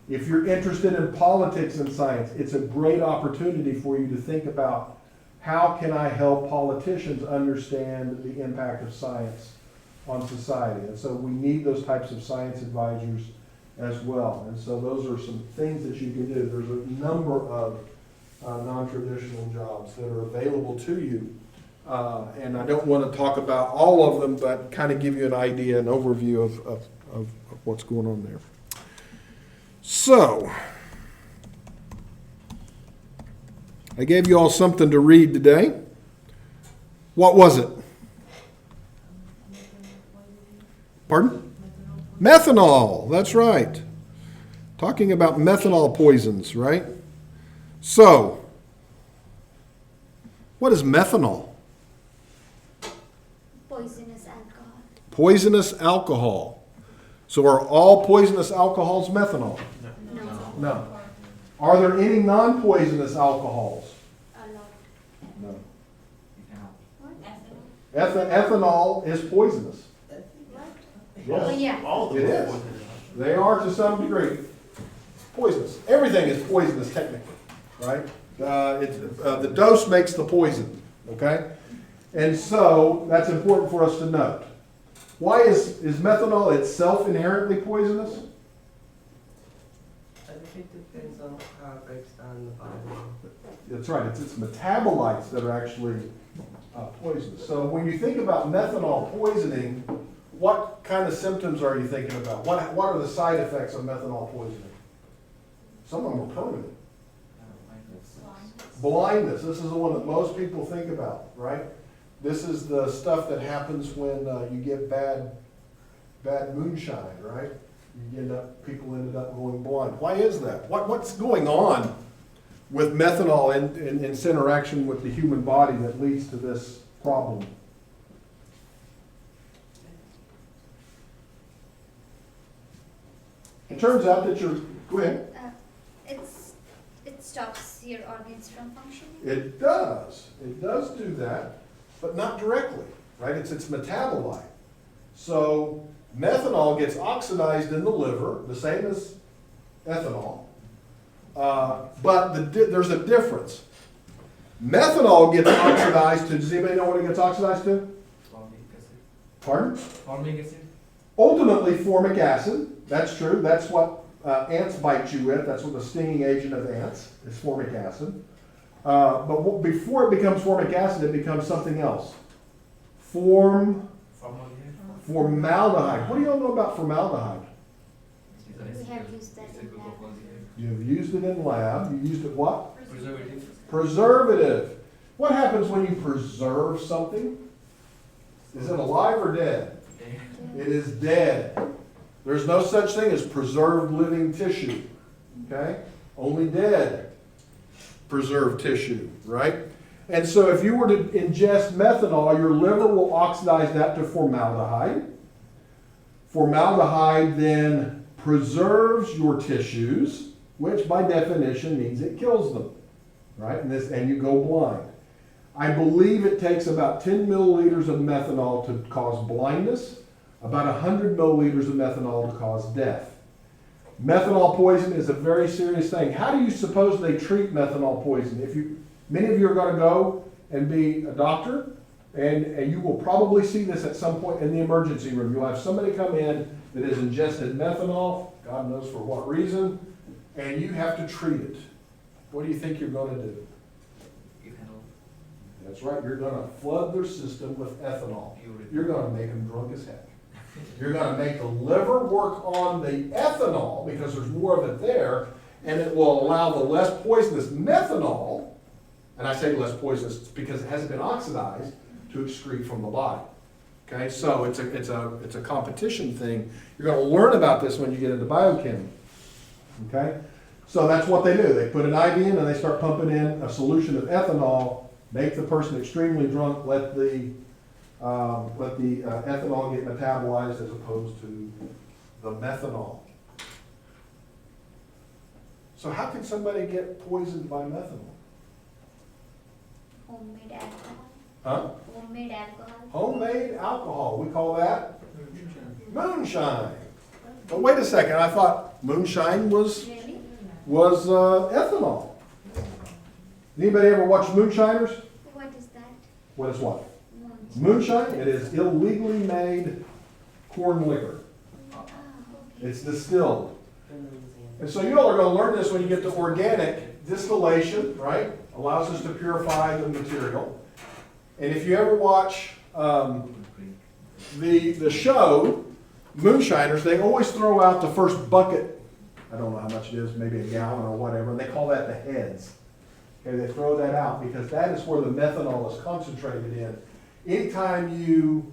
If you're interested in politics and science, it's a great opportunity for you to think about how can I help politicians understand the impact of science on society. And so we need those types of science advisors as well. And so those are some things that you can do. There's a number of non-traditional jobs that are available to you. And I don't want to talk about all of them, but kind of give you an idea, an overview of what's going on there. So, I gave you all something to read today. What was it? Pardon? Methanol, that's right. Talking about methanol poisons, right? So, what is methanol? Poisonous alcohol. Poisonous alcohol. So are all poisonous alcohols methanol? No. No. Are there any non-poisonous alcohols? A lot. No. What? Ethanol is poisonous. What? Yes. Oh, yeah. It is. They are to some degree poisonous. Everything is poisonous technically, right? The dose makes the poison, okay? And so that's important for us to note. Why is methanol itself inherently poisonous? I think it depends on how it breaks down in the body. That's right. It's metabolites that are actually poisonous. So when you think about methanol poisoning, what kind of symptoms are you thinking about? What are the side effects of methanol poisoning? Some of them are permanent. Blindness, this is the one that most people think about, right? This is the stuff that happens when you get bad moonshine, right? People ended up going blind. Why is that? What's going on with methanol and its interaction with the human body that leads to this problem? It turns out that go ahead. It stops your organs from functioning. It does do that, but not directly, right? It's its metabolite. So methanol gets oxidized in the liver, the same as ethanol, but there's a difference. Methanol gets oxidized to, does anybody know what it gets oxidized to? Pardon? Ultimately formic acid, that's true, that's what ants bite you with, that's what the stinging agent of ants is, formic acid. But before it becomes formic acid, it becomes something else. Formaldehyde. What do y'all know about formaldehyde? We have used that in lab. You've used it in lab. You used it what? Preservative. What happens when you preserve something? Is it alive or dead? It is dead. There's no such thing as preserved living tissue. Okay? Only dead preserved tissue, right? And so if you were to ingest methanol, your liver will oxidize that to formaldehyde. Formaldehyde then preserves your tissues, which by definition means it kills them, right? And you go blind. I believe it takes about 10 milliliters of methanol to cause blindness, about 100 milliliters of methanol to cause death. Methanol poison is a very serious thing. How do you suppose they treat methanol poison? Many of you are going to go and be a doctor, and you will probably see this at some point in the emergency room. You'll have somebody come in that has ingested methanol, God knows for what reason, and you have to treat it. What do you think you're going to do? That's right, you're going to flood their system with ethanol. You're going to make them drunk as heck. You're going to make the liver work on the ethanol because there's more of it there, and it will allow the less poisonous methanol, and I say less poisonous because it hasn't been oxidized, to excrete from the body. Okay, so it's a competition thing. You're going to learn about this when you get into biochem. Okay, so that's what they do. They put an IV in and they start pumping in a solution of ethanol, make the person extremely drunk, let the ethanol get metabolized as opposed to the methanol. So how can somebody get poisoned by methanol? Homemade alcohol. Huh? Homemade alcohol. Homemade alcohol. We call that moonshine. But wait a second. I thought moonshine was Really? ethanol. Anybody ever watch Moonshiners? What is that? What is what? Moonshine. Moonshine? It is illegally made corn liquor. Ah, okay. It's distilled. And so you all are going to learn this when you get to organic distillation, right? Allows us to purify the material. And if you ever watch the show, Moonshiners, they always throw out the first bucket. I don't know how much it is, maybe a gallon or whatever, and they call that the heads. Okay, they throw that out because that is where the methanol is concentrated in. Anytime you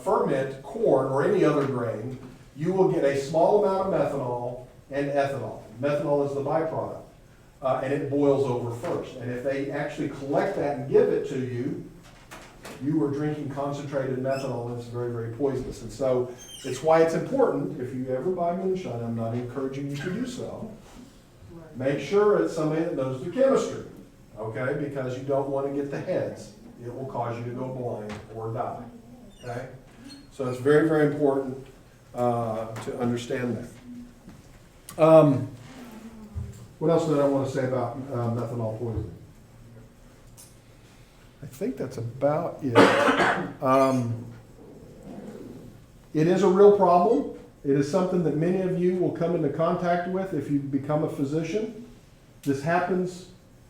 ferment corn or any other grain, you will get a small amount of methanol and ethanol. Methanol is the byproduct, and it boils over first. And if they actually collect that and give it to you, you are drinking concentrated methanol, and it's very, very poisonous. And so it's why it's important, if you ever buy moonshine, I'm not encouraging you to do so, make sure it's somebody that knows the chemistry, okay? Because you don't want to get the heads. It will cause you to go blind or die, okay? So it's very, very important to understand that. What else did I want to say about methanol poisoning? I think that's about it. It is a real problem. It is something that many of you will come into contact with if you become a physician. This happens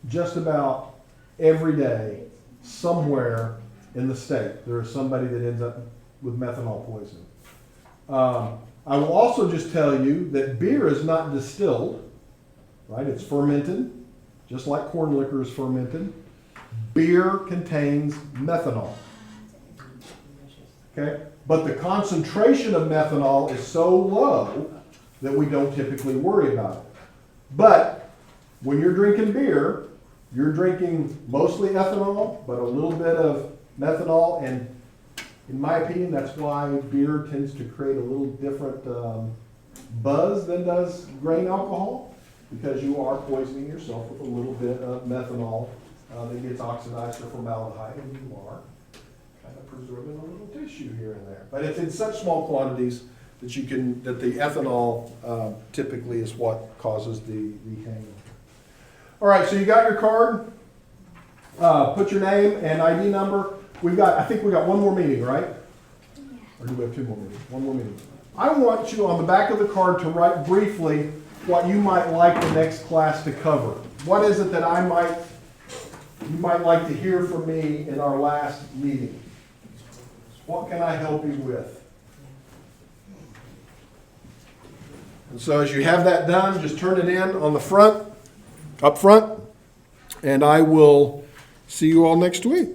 just about every day, somewhere in the state. There is somebody that ends up with methanol poisoning. I will also just tell you that beer is not distilled, right? It's fermented, just like corn liquor is fermented. Beer contains methanol. Okay? But the concentration of methanol is so low that we don't typically worry about it. But when you're drinking beer, you're drinking mostly ethanol, but a little bit of methanol, and in my opinion, that's why beer tends to create a little different buzz than does grain alcohol, because you are poisoning yourself with a little bit of methanol that gets oxidized or formaldehyde, and you are kind of preserving a little tissue here and there. But it's in such small quantities that you can, that the ethanol typically is what causes the hang. All right, so you got your card. Put your name and ID number. I think we got one more meeting, right? Yeah. Or do we have two more meetings? One more meeting. I want you on the back of the card to write briefly what you might like the next class to cover. What is it that you might like to hear from me in our last meeting? What can I help you with? And so as you have that done, just turn it in on the front, up front, and I will see you all next week.